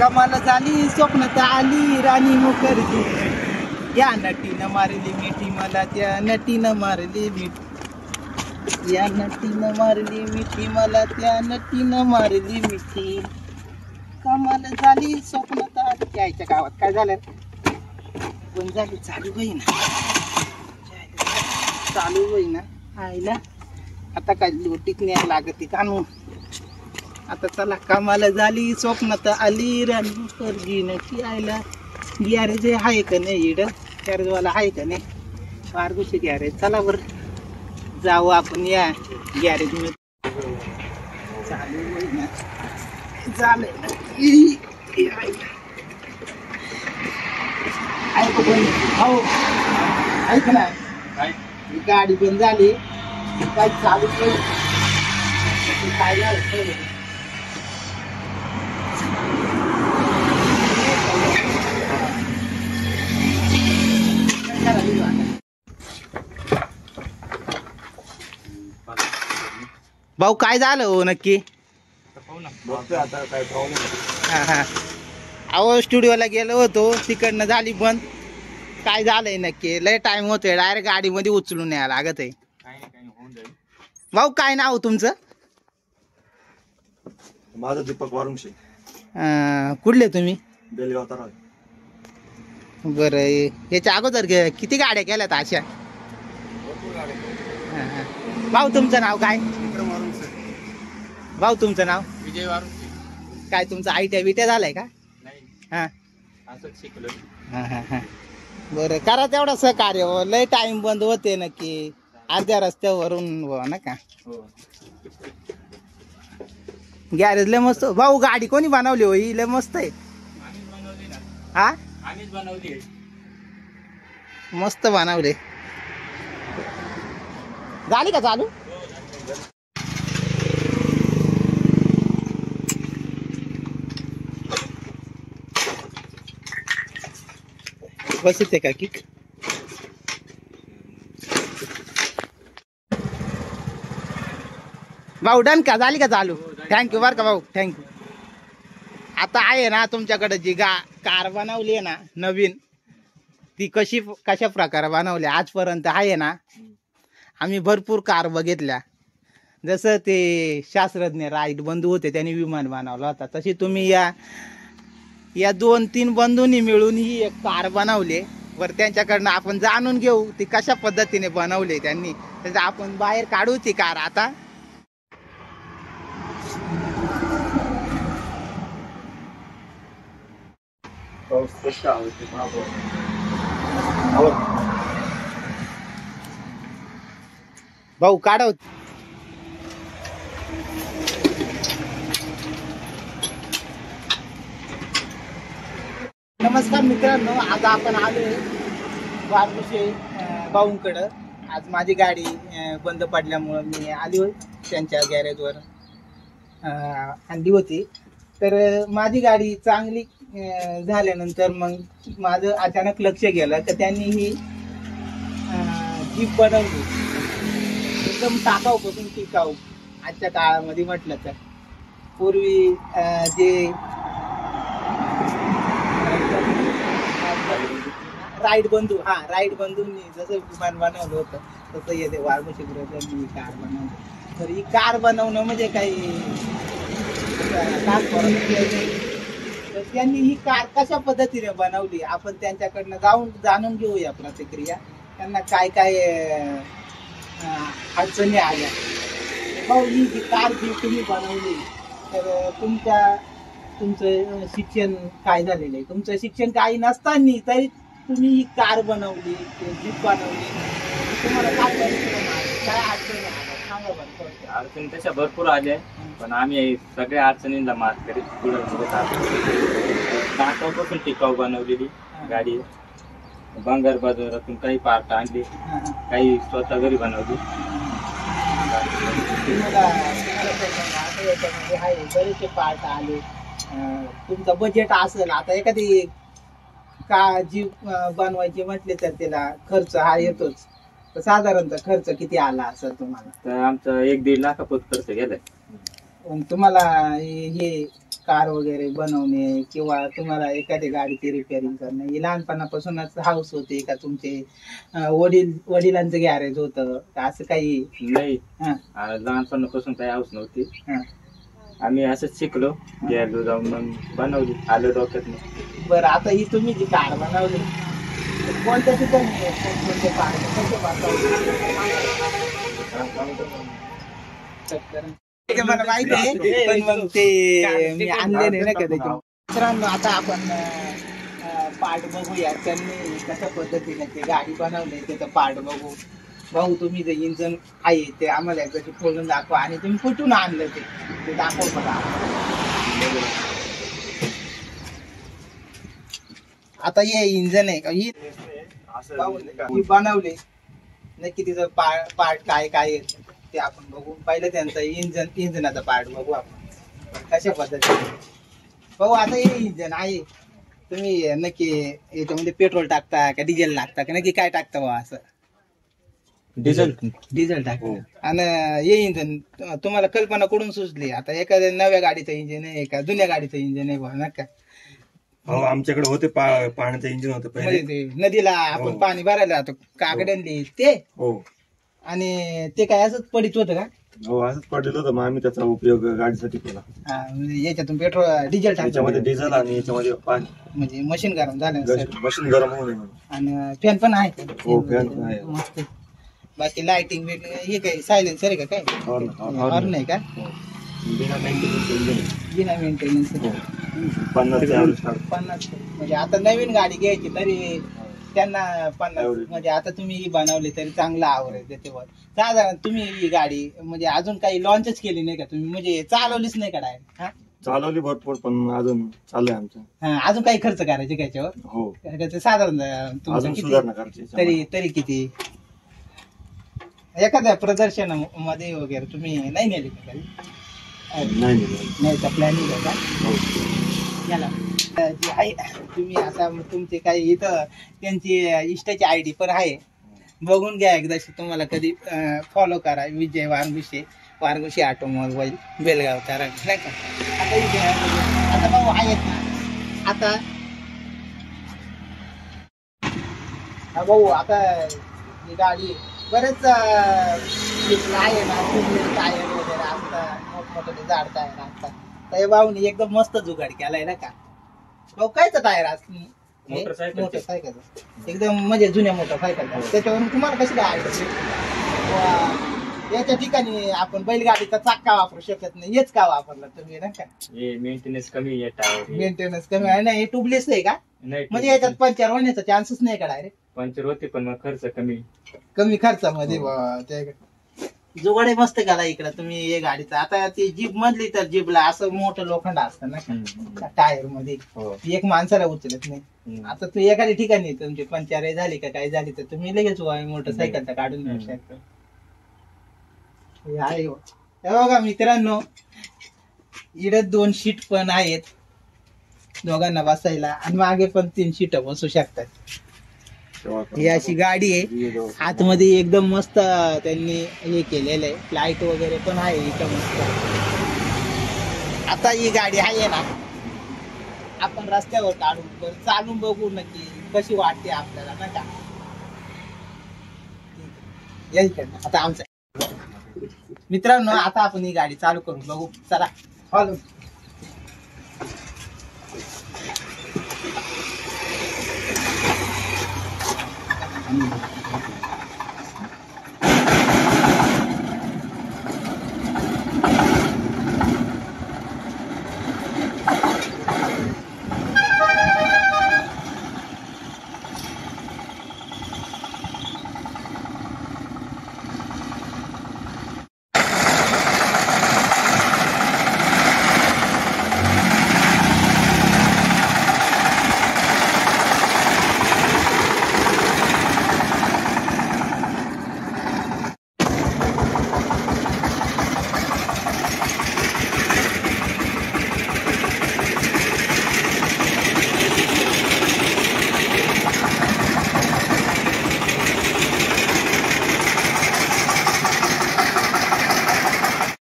कमाल झाली स्वप्नात आली राणी मुखर्जी, या नटीनं मारली मिठी मला, त्या नटीनं मारली मिठी, या नटीनं मारली मिठी मला, त्या नटीनं मारली मिठी, कमाल झाली स्वप्नात आली. यायच्या गावात काय झालं पण झाली चालू होईना, चालू होईना आईला. आता काय लोटीत न्याय लागते कानू. आता चला कमाल झाली स्वप्नात आली राणी मुखर्जी नक्की आयला. गॅरेज आहे का नाही इड, गॅरेजवाला आहे का नाही, फारगुशी गॅरेज. चला बरं जाऊ आपण या गॅरेज मध्ये. चालू होईना झालंय ना ऐक पण हो ऐक ना, गाडी बंद झाली काय चालू काय झालं. भाऊ काय झालं हो नक्की. अहो स्टुडिओला गेलो होतो तिकडनं झाली बंद. काय झालंय नक्की, लय टाइम होतोय, डायरेक्ट गाडी मध्ये उचलून यायला लागत आहे. भाऊ काय नाव तुमचं. माझं दीपक वारुंशे. कुठले तुम्ही. बेलगाव तारा. बरं याच्या अगोदर किती गाड्या केल्यात अशा. भाऊ तुमचं नाव काय. भाऊ तुमचं नाव विजय वारुंशे. काय तुमचं आयट्या बिट्या झालाय का. हा असंच शिकलो. बरं करा तेवढं सहकार्य हो, लय टाइम बंद होते नक्की अर्ध्या रस्त्यावरून हो ना का. गॅरेज लय मस्त. भाऊ गाडी कोणी बनवली हो ही, लय मस्त आहे. हा आम्हीच बनवली. मस्त बनवले. झाली का चालू. बसते का की भाऊ डन का, झाली का चालू. थँक्यू बरं का भाऊ, थँक्यू. आता आहे ना तुमच्याकडे जी कार बनवली आहे ना नवीन, ती कशा प्रकारे बनवली आजपर्यंत आहे ना. आम्ही भरपूर कार बघितल्या, जसं ते शास्त्रज्ञ राईट बंधू होते त्यांनी विमान बनवला होता, तशी तुम्ही या 2-3 बंधूंनी मिळून ही एक कार बनवली. वर त्यांच्याकडनं आपण जाणून घेऊ ती कशा पद्धतीने बनवली त्यांनी, त्याचं आपण बाहेर काढू ती कार आता. भाऊ काढव. नमस्कार मित्रांनो, आज आपण आलोय वारुंशे भाऊंकडं. आज माझी गाडी बंद पडल्यामुळं मी आलोय त्यांच्या गॅरेजवर आणली होती. तर माझी गाडी चांगली झाल्यानंतर मग माझं अचानक लक्ष गेलं की त्यांनी ही जीप बनवली एकदम टाकाऊपासून टिकाऊ. आजच्या काळामध्ये म्हटलं तर पूर्वी जे राईट बंधूंनी जसं विमान बनवलं होतं तसं येते वारुंशे ग्रुपनी कार बनवली. तर ही कार बनवणं म्हणजे काही तर त्यांनी ही कार कशा पद्धतीने बनवली आपण त्यांच्याकडनं जाणून घेऊया प्रतिक्रिया. त्यांना काय काय अडचणी आल्या. भाऊ ही जी कार जी तुम्ही बनवली तर तुमचं शिक्षण काय झालेलं आहे. तुमचं शिक्षण काही नसताना तरी तुम्ही ही कार बनवली, जीप बनवली, तुम्हाला काय अडचणी आल्या सांगा बरं. अडचणी तशा भरपूर आल्या, पण आम्ही सगळ्या अडचणींना मात करीत पुढे टाकाऊपासून टिकाऊ बनवलेली गाडी. बंगार बाजारातून काही पार्ट आणले, काही स्वतः घरी बनवली. बरेचसे पार्ट आले. तुमचं बजेट असेल आता एखादी का जीप बनवायची म्हटले तर त्याला खर्च हा येतोच. तर साधारणतः खर्च किती आला असेल तुम्हाला. तर आमचा 1-1.5 लाखापर्यंत खर्च गेलाय. तुम्हाला हे कार वगैरे बनवणे किंवा तुम्हाला एखाद्या गाडीची रिपेअरिंग करणे ही लहानपणापासूनच हाऊस होती का? तुमचे वडिलांचं गॅरेज होतं का असं काही? नाही, हा. लहानपणापासून काही हाऊस नव्हती. हा. आम्ही असंच शिकलो, गेलो जाऊन मग बनवली, आलं डोक्यात. बरं, आता ही तुम्ही जी कार बनवली कोणत्या ठिकाणी कोणते कार कसे बनवली? मला माहिती आहे, पण मग ते मी आणले नाही ना कधी. मित्रांनो, आता आपण पार्ट बघूया त्यांनी कशा पद्धतीने ते गाडी बनवली त्याचं पार्ट बघू. भाऊ, तुम्ही जे इंजन आहे ते आम्हाला एकदा खोलून दाखवा आणि तुम्ही कुठून आणलं ते दाखव बघा. आता हे इंजन आहे का? ही बनवली नक्की तिचं पार्ट काय काय ते आपण बघू. पहिलं त्यांचं इंजनाचा पार्ट बघू आपण कशा पद्धतीने. भाऊ, आता हे इंजन आहे, तुम्ही नक्की याच्यामध्ये पेट्रोल टाकता का डिझेल लागता का नक्की काय टाकता भाऊ? असं डिझेल टाकता. आणि हे इंजन तुम्हाला कल्पना कुठून सुचली? आता एखाद्या नव्या गाडीचं इंजिन आहे का जुन्या गाडीचं इंजिन आहे बघा नका? हो, आमच्याकडे होते पाण्याचं इंजिन होतं पहिले. ते नदीला आपण पाणी भरायला जातो काकड्यांनी ते, हो, आणि ते काय असंच पडित होतं का? हो, असंच पडलेलं होतं. मग आम्ही त्याचा उपयोग गाडीसाठी केला. म्हणजे याच्यातून पेट्रोल डिझेल याच्यामध्ये टाकायचं डिझेल आणि याच्यामध्ये पाणी, म्हणजे मशीन गरम झालं. मशीन गरम होऊ नये म्हणून. आणि फॅन पण आहे का? हो, फॅन पण आहे. मस्त. बाकी लाइटिंग हे काय सायलेन्सर आहे का? काय हॉर्न आहे का? बिना मेंटेनन्स इंजिन आहे. बिना मेंटेनन्स. 50 चे average काढतो. 50. म्हणजे आता नवीन गाडी घ्यायची तरी त्यांना 50. Average. म्हणजे आता तुम्ही ही बनवली तरी चांगला आवरेज त्याच्यावर. साधारण तुम्ही ही गाडी म्हणजे अजून काही लॉन्चच केली नाही का तुम्ही? म्हणजे चालवलीच नाही का डायरेक्ट? चालवली भरपूर, पण अजून चालू आहे आमचं. अजून काही खर्च करायचे का याच्यावर? हो, त्याचं साधारण तुमचं अजून किती? सुधारणा करायची याच्यामध्ये. तरी किती? एखाद्या प्रदर्शनामध्ये वगैरे तुम्ही नाही नेली का कधी? नाही. न्यायचा प्लॅनिंग आहे का? हो. याला जी आहे तुम्ही आता तुमचे काही इथं त्यांची इंस्टाची आयडी पण आहे, बघून घ्या एकदा. तुम्हाला कधी फॉलो करा. विजय वारगुशी ऑटोमोबाईल बेलगाव करा नाही का? आता भाऊ आहेत ना, आता भाऊ आता ही गाडी बरेच आहे ना, टायर वगैरे असतात, मोठमोठे झाड टायर असतात. तर भाऊनी एकदम मस्त जुगाड केलाय ना का भाऊ? कायचं टायर असतं? मोटरसायकल एकदम म्हणजे जुन्या मोटरसायकल. त्याच्यावरून तुम्हाला कशी काय याच्या ठिकाणी आपण बैलगाडीचा चाका वापरू शकत नाही, हेच का वापरलं तुम्ही ना का? मेंटेनन्स कमी आहे, टायर मेंटेनन्स कमी आहे ना? हे ट्यूबलेस आहे का? नाही, म्हणजे याच्यात पंक्चर होण्याचा चान्सच नाही का? डायरेक्ट पंक्चर होते पण मग खर्च कमी खर्चामध्ये जुगाडे मस्त घाला इकडे तुम्ही हे गाडीचं. आता ती जीप मधली तर जीपला असं मोठं लोखंड असतं ना टायर मध्ये, एक माणसाला उचलत नाही. आता तू एखाद्या ठिकाणी तुमची पंक्चर झाली का काय झाली तर तुम्ही लगेच मोटरसायकल काढून घेऊ शकता. हे बघा मित्रांनो, इकडे 2 सीट पण आहेत दोघांना बसायला आणि मागे पण 3 सीट बसू शकतात. ही अशी गाडी आहे. आतमध्ये एकदम मस्त त्यांनी हे केलेलं आहे, लाईट वगैरे पण आहे इथं मस्त. आता ही गाडी आहे ना, आपण रस्त्यावर काढून चालून बघू नक्की कशी वाटते आपल्याला ना का? आता आमचं मित्रांनो, आता आपण ही गाडी चालू करून बघू. चला हॉलो.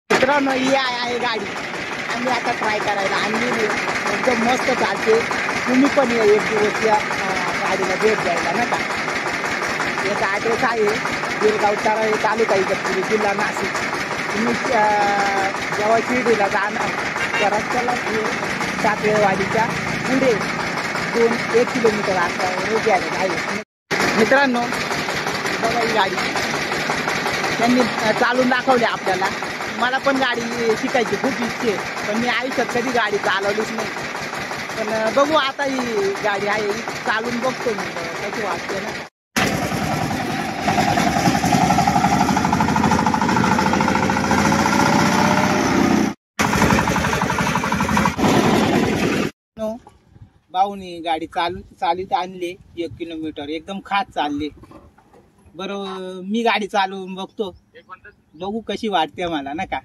मित्रांनो, ही आहे गाडी आम्ही आता ट्राय करायला आणली एकदम मस्त चालते. तुम्ही पण या एक दिवस या गाडीला भेट द्यायला ना का. याचा ॲड्रेस आहे गिरगाव तारा तालुका इगतपुरी जिल्हा नाशिक. तुम्ही जेव्हा शिर्डीला जाणार त्या रस्त्याला सातवेवाडीच्या पुढे 1 किलोमीटर अंतरावर गॅरेज आहे. मित्रांनो बघा ही गाडी त्यांनी चालून दाखवली आपल्याला. मला पण गाडी शिकायची खूप इच्छा आहे, पण मी आयुष्यात कधी गाडी चालवलीच नाही. पण बघू आता ही गाडी आहे चालून बघतो मी कशी वाटते ना. भाऊनी गाडी चालित आणली 1 किलोमीटर एकदम खास चालली. बरं मी गाडी चालवून बघतो, बघू कशी वाटते मला ना का.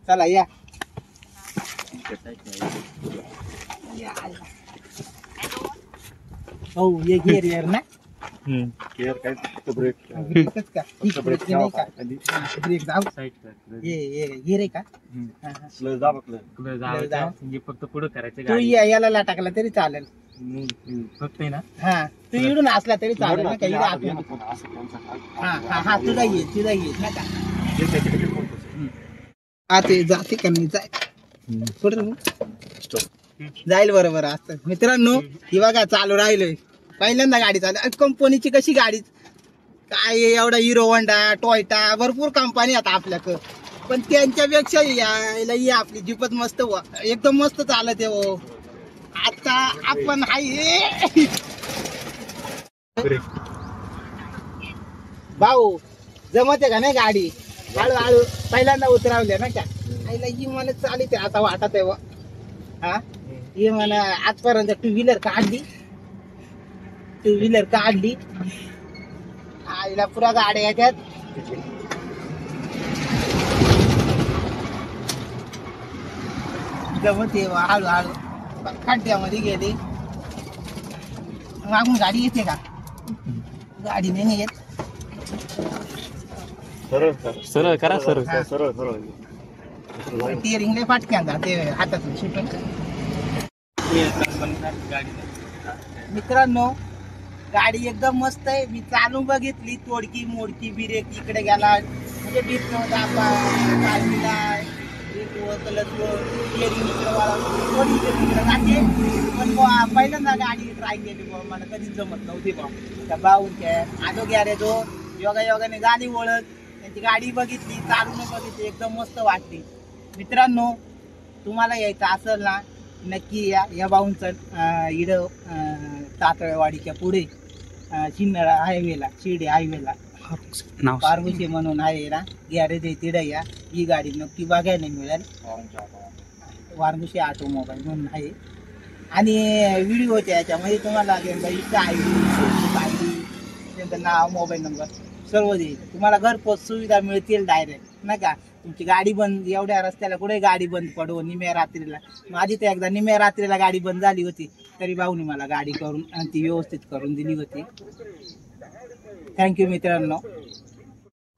चला या. हो ये गिअर ना ब्रेकच का ब्रेक नाही का ब्रेक जाऊ गिअर आहे का फक्त पुढे करायचं तू याला ला टाकला तरी चालेल फक्त ना. हा तू इडून असला तरी चालेल ना काही आतून. हा हा हा तुझा येईल ना का. हा ते जाते का नाही जाईल बरोबर असतं. मित्रांनो ही बघा चालू राहिलोय पहिल्यांदा गाडी चालू. कंपनीची कशी गाडी काय एवढा हिरो होंडा टोयोटा भरपूर कंपनी आता आपल्याकडं, पण त्यांच्यापेक्षा यायला आपली जीपच मस्त एकदम मस्त चालत आहे. आता आपण हाय भाऊ जमत आहे का नाही गाडी. हळूहळू पहिल्यांदा उतरावल्या ना का आईला ही मला चालत आहे आता वाटत आहे. हा ही मला आजपर्यंत टू व्हीलर काढली आईला पुरा गाड्या येतात. जमत आहे हळूहळू खड्ड्यामध्ये गेले. मागून गाडी येते का. गाडी नाही येत. सरळ करा सरळ. टिअरिंगला फाटक्या जाते हातातून सुटून. मित्रांनो गाडी एकदम मस्त आहे. मी चालून बघितली तोडकी मोडकी ब्रेक इकडे गेला म्हणजे बीट नव्हता पण पहिल्यांदा गाडी ट्राय केली मला कधीच जमत नव्हती त्या भाऊंच्या आजो गॅरेज योगाने झाली ओळख. त्यांची गाडी बघितली चालून बघितली एकदम मस्त वाटली. मित्रांनो तुम्हाला यायचं असेल ना नक्की या भाऊंचं इड तातळेवाडीच्या पुढे शिन्नळा हायवेला शिर्डी हायवेला पारवशी म्हणून आहे ना गॅरेज आहे तिडे या. ही गाडी नक्की बघायला मिळेल. वारमुशी ऑटोमोबाईल म्हणून आहे आणि व्हिडिओच्या याच्यामध्ये तुम्हाला त्यांचा इच्छा आयडी त्यांचं नाव मोबाईल नंबर सर्व देईल. तुम्हाला घरपोच सुविधा मिळतील डायरेक्ट नाही का. तुमची गाडी बंद एवढ्या रस्त्याला कुठे गाडी बंद पडो निम्या रात्रीला. माझी तर एकदा निम्या रात्रीला गाडी बंद झाली होती तरी भाऊनी मला गाडी करून आणि ती व्यवस्थित करून दिली होती. थँक्यू मित्रांनो.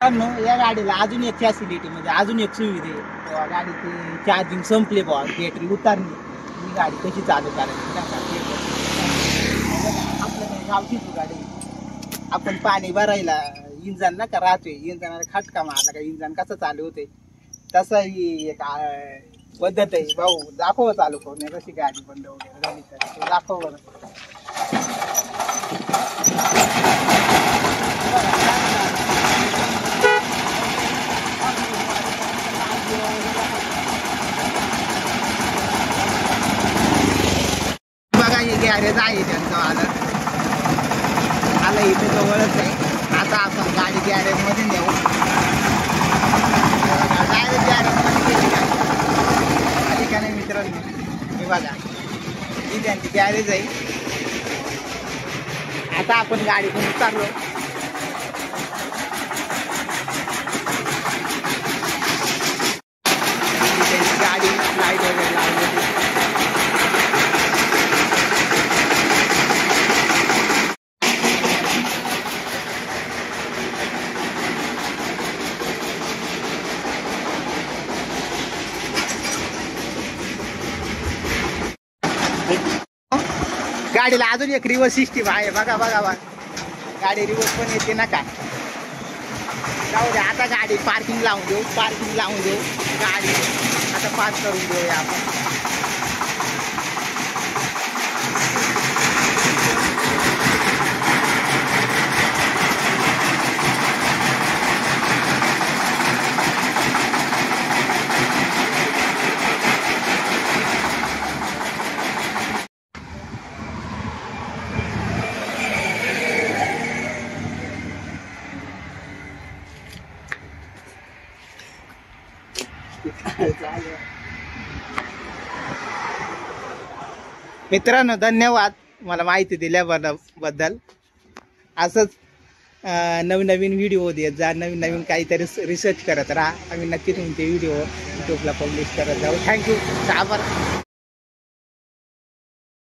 या गाडीला अजून एक फॅसिलिटी म्हणजे अजून एक सुविधा आहे. गाडीची चार्जिंग संपली बॉ बॅटरी उतारली ही गाडी कशी चालू करायची आपल्या गावचीच गाडी. आपण पाणी भरायला इंजन ना का राहतोय इंजनाला खटका मारला का इंजन कसं चालू होते तसं ही एक पद्धत आहे. भाऊ दाखव चालू करून कशी गाडी बंद वगैरे झाली तर दाखव बरं. बघा हे गॅरेज आहे त्यांचं आलं इथे जवळच आहे. आता आपण गाडी गॅरेज मध्ये नेऊ. डायरेक्ट गॅरेज मध्ये गेली गाडी का नाही मित्रांनो. हे बघा ही त्यांची गॅरेज आहे. आता आपण गाडीतून उतरलो. त्यांची गाडी लाईट वगैरे लावली. गाडीला अजून एक रिव्हर्स सिस्टीम आहे, बघा बघा बघा, गाडी रिव्हर्स पण येते ना का. जाऊ दे, आता गाडी पार्किंग लावून देऊ, पार्किंग लावून देऊ, गाडी आता पास करून देऊया आपण. मित्रांनो, धन्यवाद मला माहिती दिल्याबद्दल. असंच नवीन नवीन व्हिडिओ देत जा, नवीन नवीन काहीतरी रिसर्च करत राहा. आम्ही नक्की तुमचे व्हिडिओ यूट्यूबला पब्लिश करत जाऊ. थँक्यू. आभार.